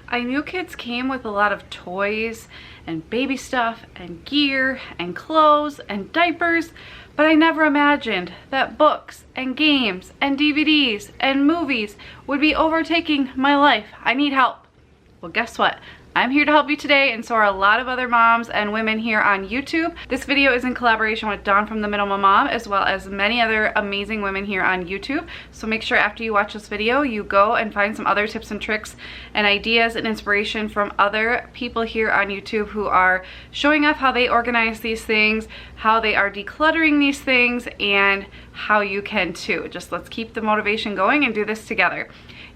I knew kids came with a lot of toys and baby stuff and gear and clothes and diapers, but I never imagined that books and games and DVDs and movies would be overtaking my life. I need help. Well, guess what? I'm here to help you today, and so are a lot of other moms and women here on YouTube. This video is in collaboration with Dawn from The Minimal Mom, as well as many other amazing women here on YouTube. So make sure after you watch this video, you go and find some other tips and tricks and ideas and inspiration from other people here on YouTube who are showing off how they organize these things, how they are decluttering these things, and how you can too. Just let's keep the motivation going and do this together.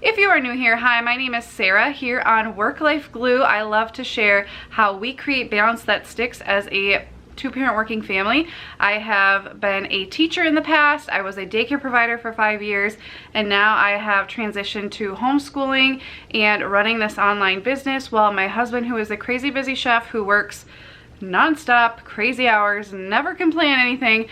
If you are new here, hi, my name is Sarah here on Work Life Glue. I love to share how we create balance that sticks as a two-parent working family. I have been a teacher in the past. I was a daycare provider for 5 years, and now I have transitioned to homeschooling and running this online business while my husband, who is a crazy busy chef who works non-stop, crazy hours, never can plan anything,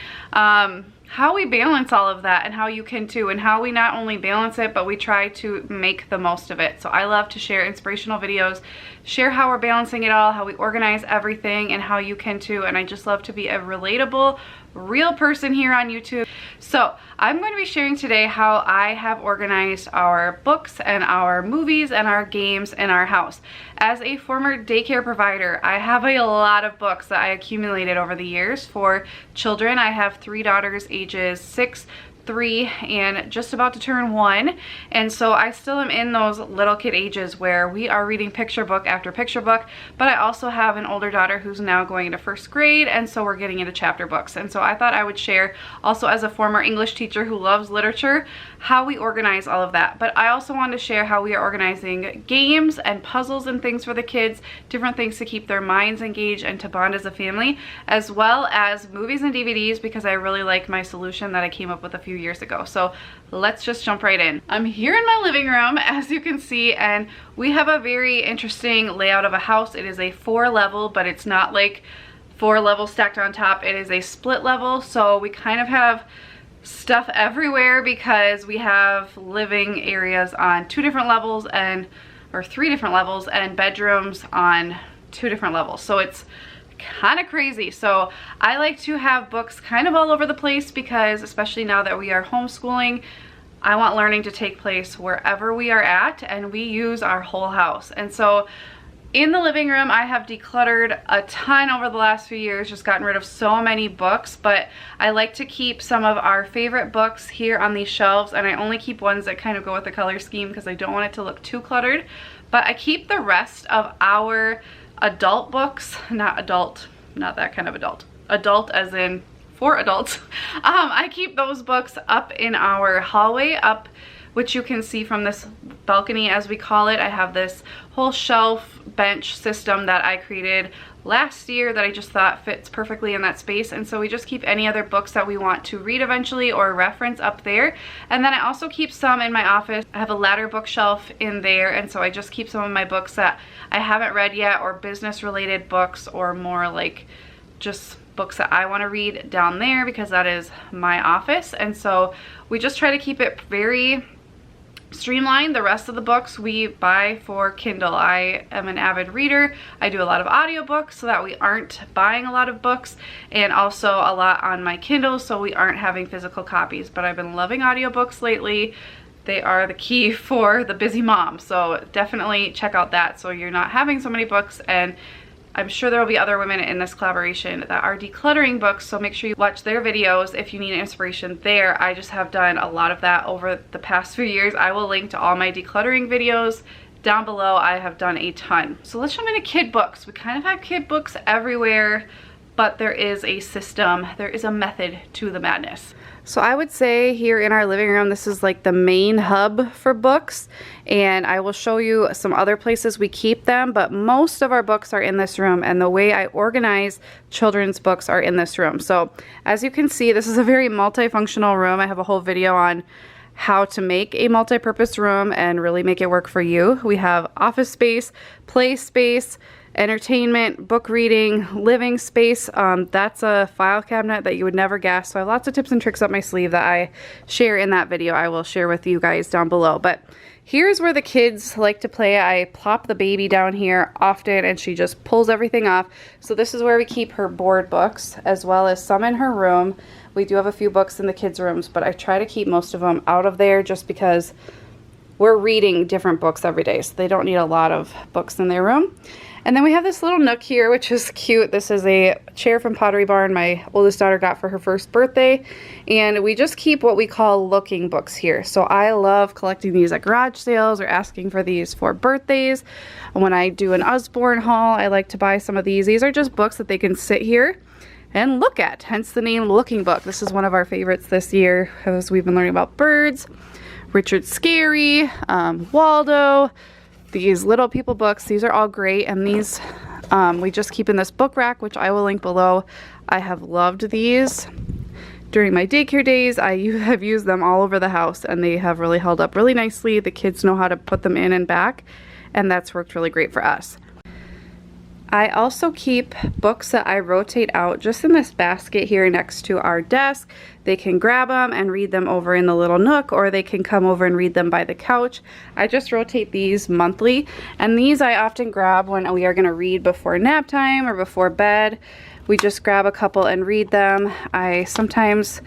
how we balance all of that and how you can too, and how we not only balance it, but we try to make the most of it. So I love to share inspirational videos, share how we're balancing it all, how we organize everything, and how you can too. And I just love to be a relatable, real person here on YouTube. So I'm going to be sharing today how I have organized our books and our movies and our games in our house. As a former daycare provider, I have a lot of books that I accumulated over the years for children. I have 3 daughters ages 6, 3, and just about to turn 1, and so I still am in those little kid ages where we are reading picture book after picture book. But I also have an older daughter who's now going into 1st grade, and so we're getting into chapter books. And so I thought I would share, also as a former English teacher who loves literature, how we organize all of that. But I also wanted to share how we are organizing games and puzzles and things for the kids, different things to keep their minds engaged and to bond as a family, as well as movies and DVDs, because I really like my solution that I came up with a few years ago. So let's just jump right in. I'm here in my living room, as you can see, and we have a very interesting layout of a house. It is a 4-level, but it's not like 4 levels stacked on top. It is a split level, so we kind of have stuff everywhere because we have living areas on 2 different levels or 3 different levels, and bedrooms on 2 different levels. So it's kind of crazy. So I like to have books kind of all over the place because, especially now that we are homeschooling, I want learning to take place wherever we are at, and we use our whole house. And so in the living room, I have decluttered a ton over the last few years, just gotten rid of so many books, but I like to keep some of our favorite books here on these shelves, and I only keep ones that kind of go with the color scheme because I don't want it to look too cluttered. But I keep the rest of our adult books, not that kind of adult as in for adults. I keep those books up in our hallway, up, which you can see from this balcony, as we call it. I have this whole shelf bench system that I created last year that I just thought fits perfectly in that space, and so we just keep any other books that we want to read eventually or reference up there. And then I also keep some in my office. I have a ladder bookshelf in there, and so I just keep some of my books that I haven't read yet, or business related books, or more like just books that I want to read down there, because that is my office. And so we just try to keep it very streamlined. The rest of the books we buy for Kindle. I am an avid reader. I do a lot of audiobooks so that we aren't buying a lot of books, and also a lot on my Kindle so we aren't having physical copies. But I've been loving audiobooks lately. They are the key for the busy mom, so definitely check out that so you're not having so many books. And I'm sure there will be other women in this collaboration that are decluttering books, so make sure you watch their videos if you need inspiration there. I just have done a lot of that over the past few years. I will link to all my decluttering videos down below. I have done a ton. So let's jump into kid books. We kind of have kid books everywhere, but there is a system, there is a method to the madness. So I would say here in our living room, this is like the main hub for books, and I will show you some other places we keep them, but most of our books are in this room, and the way I organize children's books are in this room. So as you can see, this is a very multifunctional room. I have a whole video on how to make a multi-purpose room and really make it work for you. We have office space, play space, entertainment, book reading, living space. That's a file cabinet that you would never guess. So I have lots of tips and tricks up my sleeve that I share in that video. I will share with you guys down below. But Here's where the kids like to play. I plop the baby down here often and she just pulls everything off. So this is where we keep her board books as well as some in her room. We do have a few books in the kids' rooms, but I try to keep most of them out of there just because we're reading different books every day, so they don't need a lot of books in their room. And then we have this little nook here, which is cute. This is a chair from Pottery Barn my oldest daughter got for her first birthday. And we just keep what we call looking books here. So I love collecting these at garage sales or asking for these for birthdays. And when I do an Usborne haul, I like to buy some of these. These are just books that they can sit here and look at, hence the name Looking Book. This is one of our favorites this year as we've been learning about birds. Richard Scarry, Waldo, these Little People books. These are all great, and these we just keep in this book rack, which I will link below. I have loved these during my daycare days. I have used them all over the house, and they have really held up really nicely. The kids know how to put them in and back, and that's worked really great for us. I also keep books that I rotate out just in this basket here next to our desk. They can grab them and read them over in the little nook, or they can come over and read them by the couch. I just rotate these monthly, and these I often grab when we are going to read before nap time or before bed. We just grab a couple and read them. I sometimes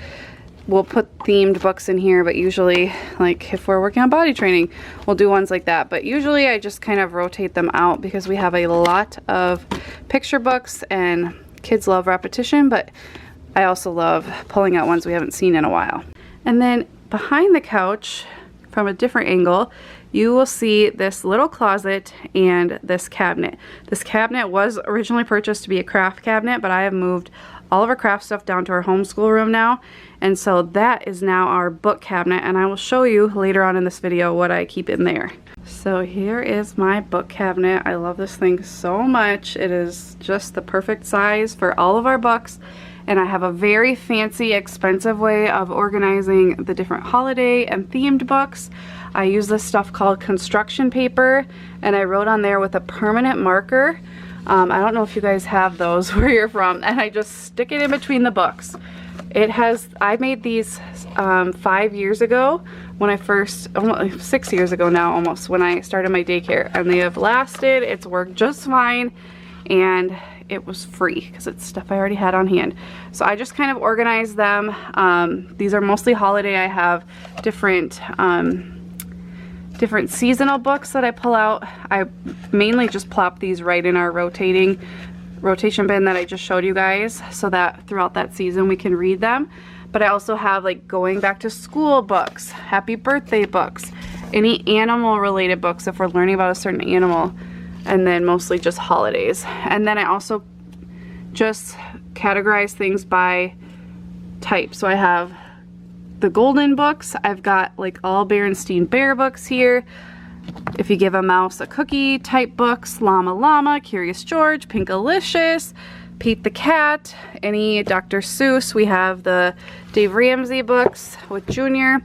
will put themed books in here, but usually, like if we're working on body training, we'll do ones like that. But usually I just kind of rotate them out because we have a lot of picture books and kids love repetition, but I also love pulling out ones we haven't seen in a while. And then behind the couch, from a different angle, you will see this little closet and this cabinet. This cabinet was originally purchased to be a craft cabinet, but I have moved all of our craft stuff down to our homeschool room now, and so that is now our book cabinet, and I will show you later on in this video what I keep in there. So here is my book cabinet. I love this thing so much. It is just the perfect size for all of our books, and I have a very fancy, expensive way of organizing the different holiday and themed books. I use this stuff called construction paper, and I wrote on there with a permanent marker. I don't know if you guys have those where you're from, and I just stick it in between the books. I made these 5 years ago when I first, 6 years ago now almost, when I started my daycare, and they have lasted. It's worked just fine, and it was free because it's stuff I already had on hand. So I just kind of organize them. These are mostly holiday. I have different seasonal books that I pull out. I mainly just plop these right in our rotation bin that I just showed you guys, so that throughout that season we can read them. But I also have like going back to school books, happy birthday books, any animal related books if we're learning about a certain animal, and then mostly just holidays. And then I also just categorize things by type. So I have the golden books. I've got like all Berenstein Bear books here. If You Give a Mouse a Cookie type books, Llama Llama, Curious George, Pinkalicious, Pete the Cat, any Dr. Seuss. We have the Dave Ramsey books with Junior.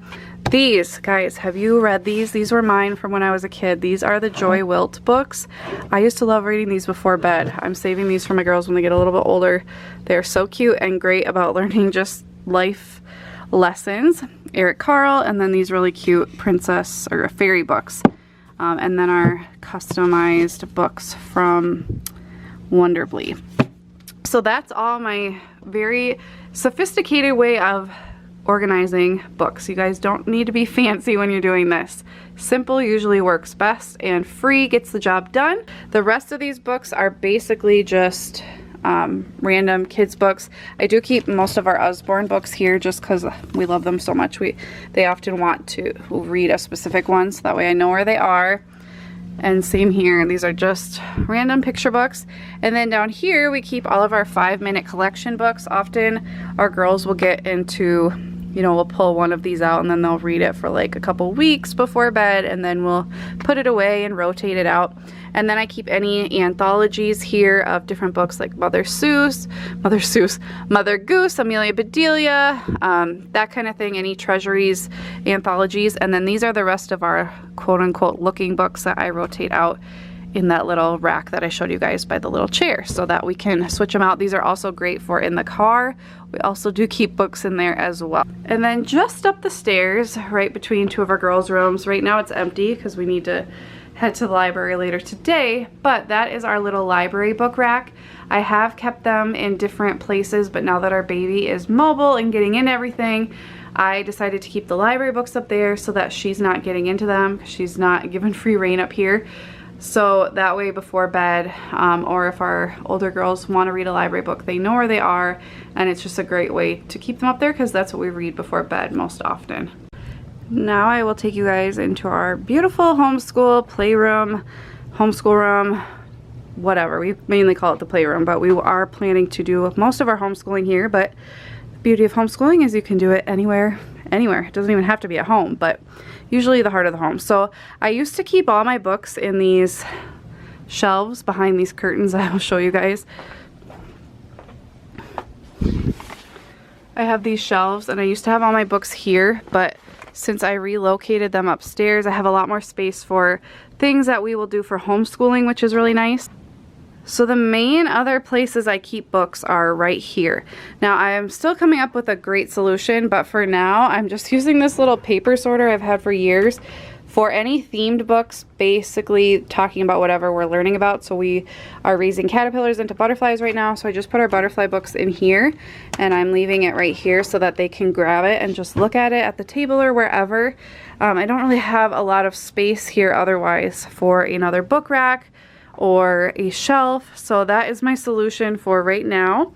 These, guys, have you read these? These were mine from when I was a kid. These are the Joy Wilt books. I used to love reading these before bed. I'm saving these for my girls when they get a little bit older. They're so cute and great about learning just life lessons. Eric Carle, and then these really cute princess or fairy books. And then our customized books from Wonderbly. So that's all my very sophisticated way of organizing books. You guys don't need to be fancy when you're doing this. Simple usually works best, and free gets the job done. The rest of these books are basically just random kids books. I do keep most of our Usborne books here just because we love them so much. They often want to read a specific one, so that way I know where they are. And same here, these are just random picture books. And then down here we keep all of our 5-minute collection books. Often our girls will get into, you know, we'll pull one of these out and then they'll read it for like a couple weeks before bed, and then we'll put it away and rotate it out. And then I keep any anthologies here of different books like Mother Goose, Amelia Bedelia, that kind of thing, any treasuries, anthologies. And then these are the rest of our quote-unquote looking books that I rotate out in that little rack that I showed you guys by the little chair so that we can switch them out. These are also great for in the car. We also do keep books in there as well. And then just up the stairs, right between two of our girls' rooms, right now it's empty because we need to head to the library later today, but that is our little library book rack. I have kept them in different places, but now that our baby is mobile and getting in everything, I decided to keep the library books up there so that she's not getting into them. She's not given free reign up here. So that way before bed, or if our older girls want to read a library book, they know where they are, and it's just a great way to keep them up there because that's what we read before bed most often. Now I will take you guys into our beautiful homeschool playroom, homeschool room, whatever. We mainly call it the playroom, but we are planning to do most of our homeschooling here. But the beauty of homeschooling is you can do it anywhere. It doesn't even have to be at home, but usually the heart of the home. So I used to keep all my books in these shelves behind these curtains I will show you guys. I have these shelves and I used to have all my books here, but since I relocated them upstairs, I have a lot more space for things that we will do for homeschooling, which is really nice. So the main other places I keep books are right here. Now I am still coming up with a great solution, but for now I'm just using this little paper sorter I've had for years for any themed books, basically talking about whatever we're learning about. So we are raising caterpillars into butterflies right now, so I just put our butterfly books in here and I'm leaving it right here so that they can grab it and just look at it at the table or wherever. I don't really have a lot of space here otherwise for another book rack or a shelf, so that is my solution for right now.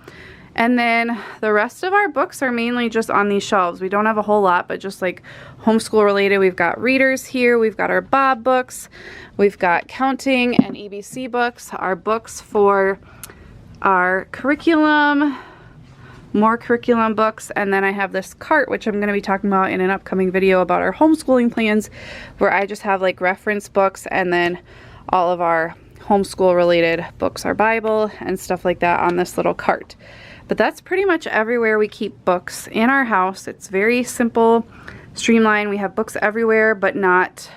And then the rest of our books are mainly just on these shelves. We don't have a whole lot, but just like homeschool related. We've got readers here, we've got our Bob books, we've got counting and ABC books, our books for our curriculum, more curriculum books, and then I have this cart, which I'm going to be talking about in an upcoming video about our homeschooling plans, where I just have like reference books and then all of our homeschool related books, our Bible and stuff like that on this little cart. But that's pretty much everywhere we keep books in our house. It's very simple, streamlined. We have books everywhere, but not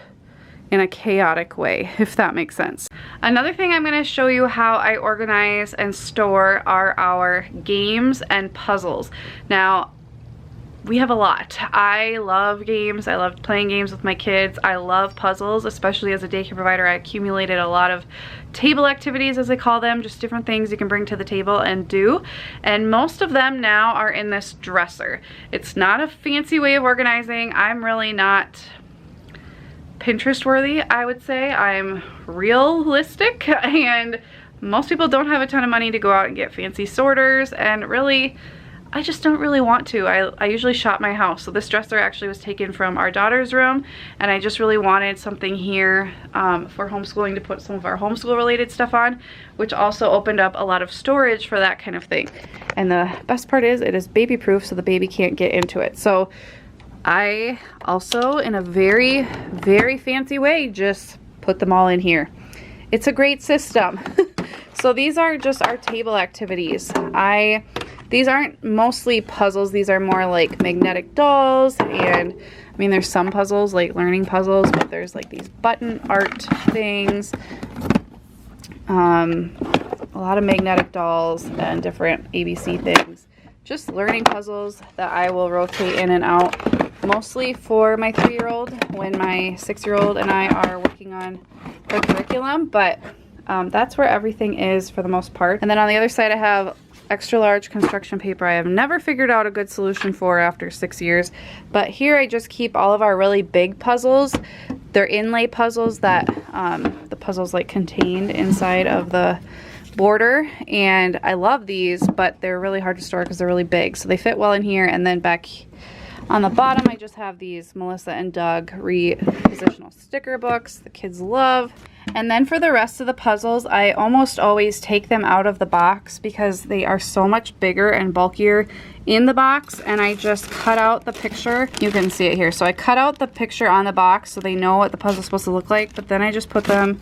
in a chaotic way, if that makes sense. Another thing I'm going to show you how I organize and store are our games and puzzles. Now, we have a lot. I love games. I love playing games with my kids. I love puzzles, especially as a daycare provider. I accumulated a lot of table activities, as I call them, just different things you can bring to the table and do. And most of them now are in this dresser. It's not a fancy way of organizing. I'm really not Pinterest worthy, I would say. I'm realistic, and most people don't have a ton of money to go out and get fancy sorters, and really I just don't really want to. I usually shop my house. So this dresser actually was taken from our daughter's room, and I just really wanted something here for homeschooling to put some of our homeschool related stuff on, which also opened up a lot of storage for that kind of thing. And the best part is it is baby proof, so the baby can't get into it. So I also, in a very, very fancy way, just put them all in here. It's a great system. So these are just our table activities. These aren't mostly puzzles. These are more like magnetic dolls, and I mean there's some puzzles like learning puzzles, but there's like these button art things, a lot of magnetic dolls and different ABC things. Just learning puzzles that I will rotate in and out, mostly for my 3-year-old when my 6-year-old and I are working on her curriculum, but that's where everything is for the most part. And then on the other side I have extra large construction paper I have never figured out a good solution for after 6 years. But here I just keep all of our really big puzzles. They're inlay puzzles that the puzzles like contained inside of the border, and I love these, but they're really hard to store because they're really big. So they fit well in here, and then back on the bottom I just have these Melissa and Doug repositional sticker books the kids love. And then for the rest of the puzzles, I almost always take them out of the box because they are so much bigger and bulkier in the box, and I just cut out the picture. You can see it here. So I cut out the picture on the box so they know what the puzzle's supposed to look like, but then I just put them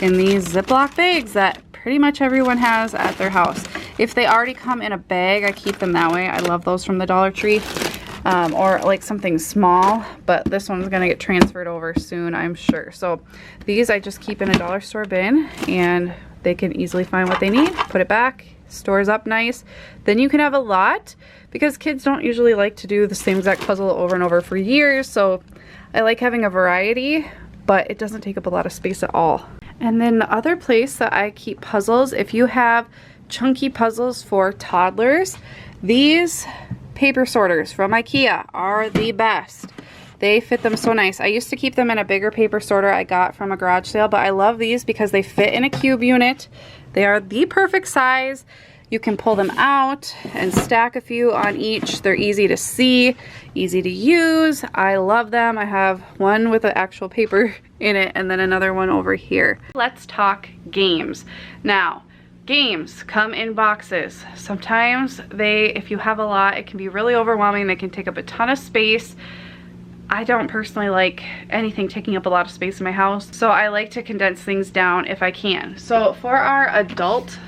in these Ziploc bags that pretty much everyone has at their house. If they already come in a bag, I keep them that way. I love those from the Dollar Tree. or like something small, but this one's gonna get transferred over soon, I'm sure. So these I just keep in a dollar store bin, and they can easily find what they need, put it back, stores up nice. Then you can have a lot, because kids don't usually like to do the same exact puzzle over and over for years, so I like having a variety, but it doesn't take up a lot of space at all. And then the other place that I keep puzzles, if you have chunky puzzles for toddlers, these paper sorters from IKEA are the best. They fit them so nice. I used to keep them in a bigger paper sorter I got from a garage sale, but I love these because they fit in a cube unit. They are the perfect size. You can pull them out and stack a few on each. They're easy to see, easy to use. I love them. I have one with the actual paper in it and then another one over here. Let's talk games. Now, games come in boxes. Sometimes if you have a lot, it can be really overwhelming. They can take up a ton of space. I don't personally like anything taking up a lot of space in my house, so I like to condense things down if I can. So for our adult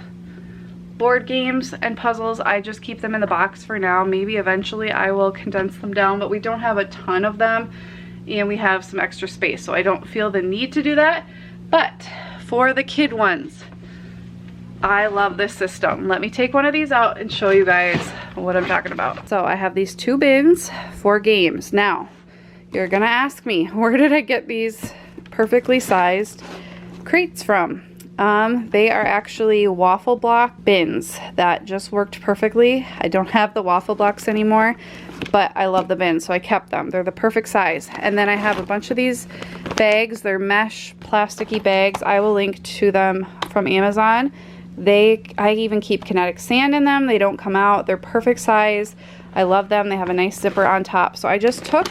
board games and puzzles, I just keep them in the box for now. Maybe eventually I will condense them down, but we don't have a ton of them and we have some extra space, so I don't feel the need to do that. But for the kid ones, I love this system. Let me take one of these out and show you guys what I'm talking about. So I have these 2 bins for games. Now, you're gonna ask me, where did I get these perfectly sized crates from? They are actually waffle block bins that just worked perfectly. I don't have the waffle blocks anymore, but I love the bins, so I kept them. They're the perfect size. And then I have a bunch of these bags. They're mesh plasticky bags. I will link to them from Amazon. I even keep kinetic sand in them. They don't come out. They're perfect size. I love them. They have a nice zipper on top. So I just took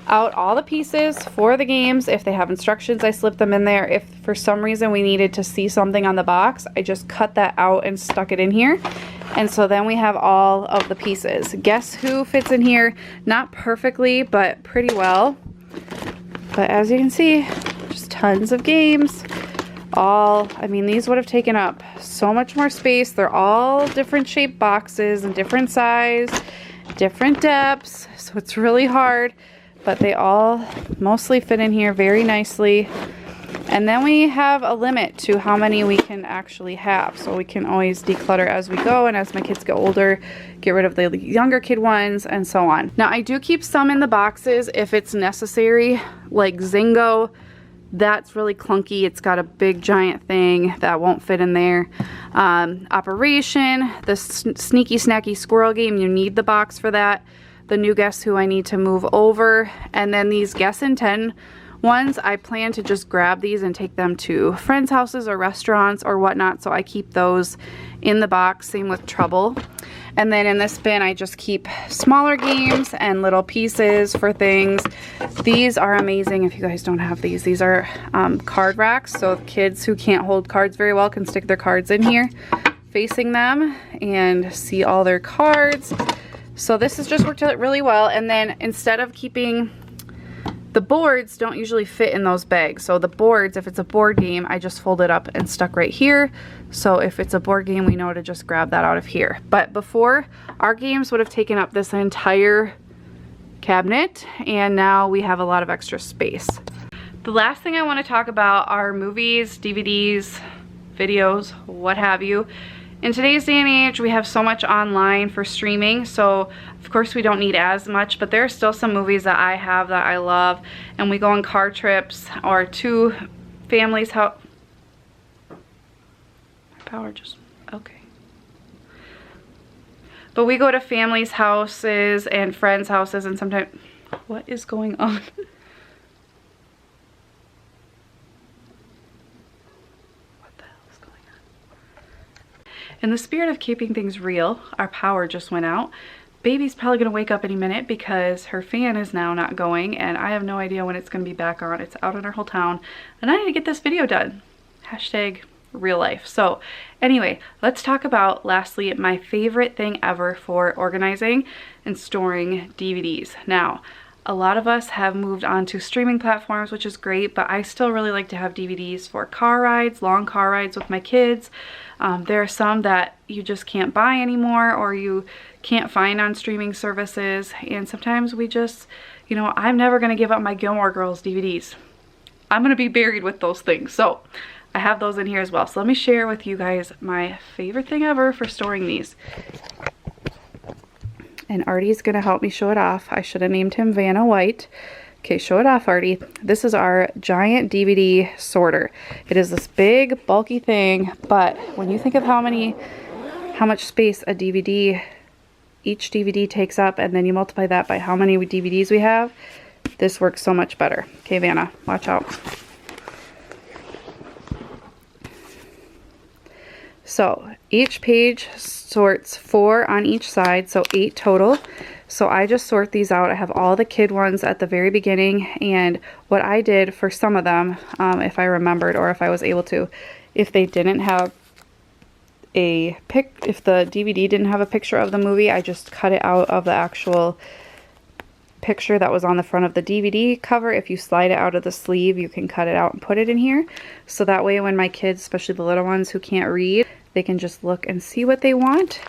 out all the pieces for the games. If they have instructions, I slip them in there. If for some reason we needed to see something on the box, I just cut that out and stuck it in here. And so then we have all of the pieces. Guess who fits in here? Not perfectly, but pretty well. But as you can see, just tons of games. I mean, these would have taken up so much more space. They're all different shaped boxes and different size, different depths, so it's really hard, but they all mostly fit in here very nicely. And then we have a limit to how many we can actually have, so we can always declutter as we go, and as my kids get older, get rid of the younger kid ones and so on. Now, I do keep some in the boxes if it's necessary, like Zingo. That's really clunky. It's got a big giant thing that won't fit in there. Operation, the sneaky snacky squirrel game, you need the box for that. The new Guess Who I need to move over. And then these Guess in 10 ones, I plan to just grab these and take them to friends' houses or restaurants or whatnot, so I keep those in the box. Same with Trouble. And then in this bin, I just keep smaller games and little pieces for things. These are amazing if you guys don't have these. These are card racks, so kids who can't hold cards very well can stick their cards in here, facing them, and see all their cards. So this has just worked out really well. And then instead of keeping the boards, don't usually fit in those bags. So the boards, if it's a board game, I just fold it up and stuck right here. So if it's a board game, we know to just grab that out of here. But before, our games would have taken up this entire cabinet, and now we have a lot of extra space. The last thing I want to talk about are movies, DVDs, videos, what have you. In today's day and age, we have so much online for streaming, so of course we don't need as much, but there are still some movies that I have that I love, and we go on car trips or to families' house. Power just, okay. But we go to families' houses and friends' houses, and sometimes, what is going on? In the spirit of keeping things real, our power just went out. Baby's probably gonna wake up any minute because her fan is now not going, and I have no idea when it's gonna be back on. It's out in our whole town, and I need to get this video done. Hashtag real life. So anyway, let's talk about, lastly, my favorite thing ever for organizing and storing DVDs. Now, A lot of us have moved on to streaming platforms, which is great, but I still really like to have DVDs for car rides, long car rides with my kids. There are some that you just can't buy anymore or you can't find on streaming services, and sometimes we just, you know, I'm never going to give up my Gilmore Girls DVDs. I'm going to be buried with those things, so I have those in here as well. So let me share with you guys my favorite thing ever for storing these. And Artie's gonna help me show it off. I should have named him Vanna White. Okay, show it off, Artie. This is our giant DVD sorter. It is this big, bulky thing, but when you think of how much space a DVD, each DVD takes up, and then you multiply that by how many DVDs we have, this works so much better. Okay, Vanna, watch out. So each page sorts 4 on each side, so 8 total. So I just sort these out. I have all the kid ones at the very beginning, and what I did for some of them, if I remembered or if I was able to, if they didn't have if the DVD didn't have a picture of the movie, I just cut it out of the actual picture that was on the front of the DVD cover. If you slide it out of the sleeve, you can cut it out and put it in here. So that way when my kids, especially the little ones who can't read, they can just look and see what they want.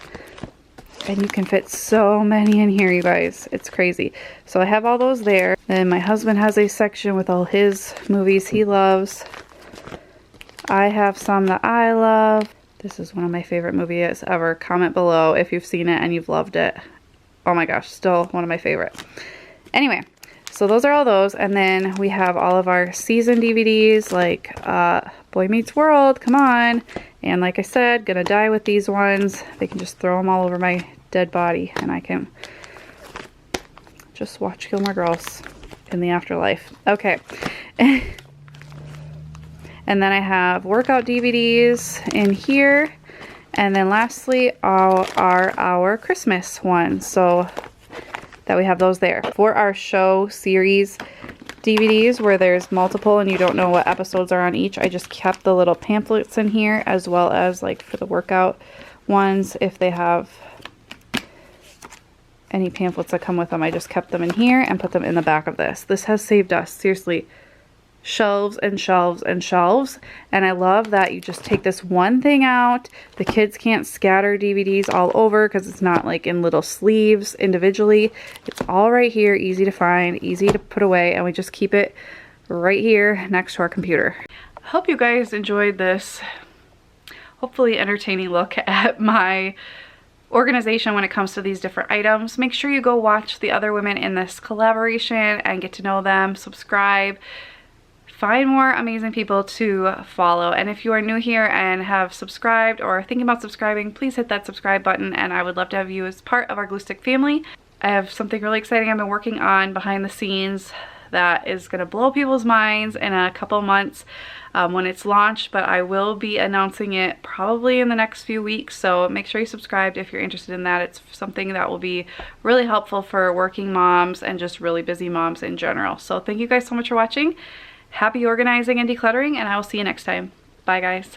And you can fit so many in here, you guys. It's crazy. So I have all those there. Then my husband has a section with all his movies he loves. I have some that I love. This is one of my favorite movies ever. Comment below if you've seen it and you've loved it. Oh my gosh, still one of my favorites. Anyway, so those are all those, and then we have all of our season DVDs like Boy Meets World, come on, and like I said, gonna die with these ones. They can just throw them all over my dead body and I can just watch Gilmore Girls in the afterlife. Okay. And then I have workout DVDs in here, and then lastly are our Christmas ones. So that we have those there. For our show series DVDs where there's multiple and you don't know what episodes are on each, I just kept the little pamphlets in here, as well as like for the workout ones, if they have any pamphlets that come with them, I just kept them in here and put them in the back of this. This has saved us, seriously, shelves and shelves and shelves. And I love that you just take this one thing out. The kids can't scatter DVDs all over because it's not like in little sleeves individually. It's all right here, easy to find, easy to put away, and we just keep it right here next to our computer. I hope you guys enjoyed this hopefully entertaining look at my organization when it comes to these different items. Make sure you go watch the other women in this collaboration and get to know them, subscribe, find more amazing people to follow. And if you are new here and have subscribed or thinking about subscribing, please hit that subscribe button, and I would love to have you as part of our Glue Stick family. I have something really exciting I've been working on behind the scenes that is going to blow people's minds in a couple months when it's launched, but I will be announcing it probably in the next few weeks, so make sure you subscribe if you're interested in that. It's something that will be really helpful for working moms and just really busy moms in general. So thank you guys so much for watching. Happy organizing and decluttering, and I will see you next time. Bye guys.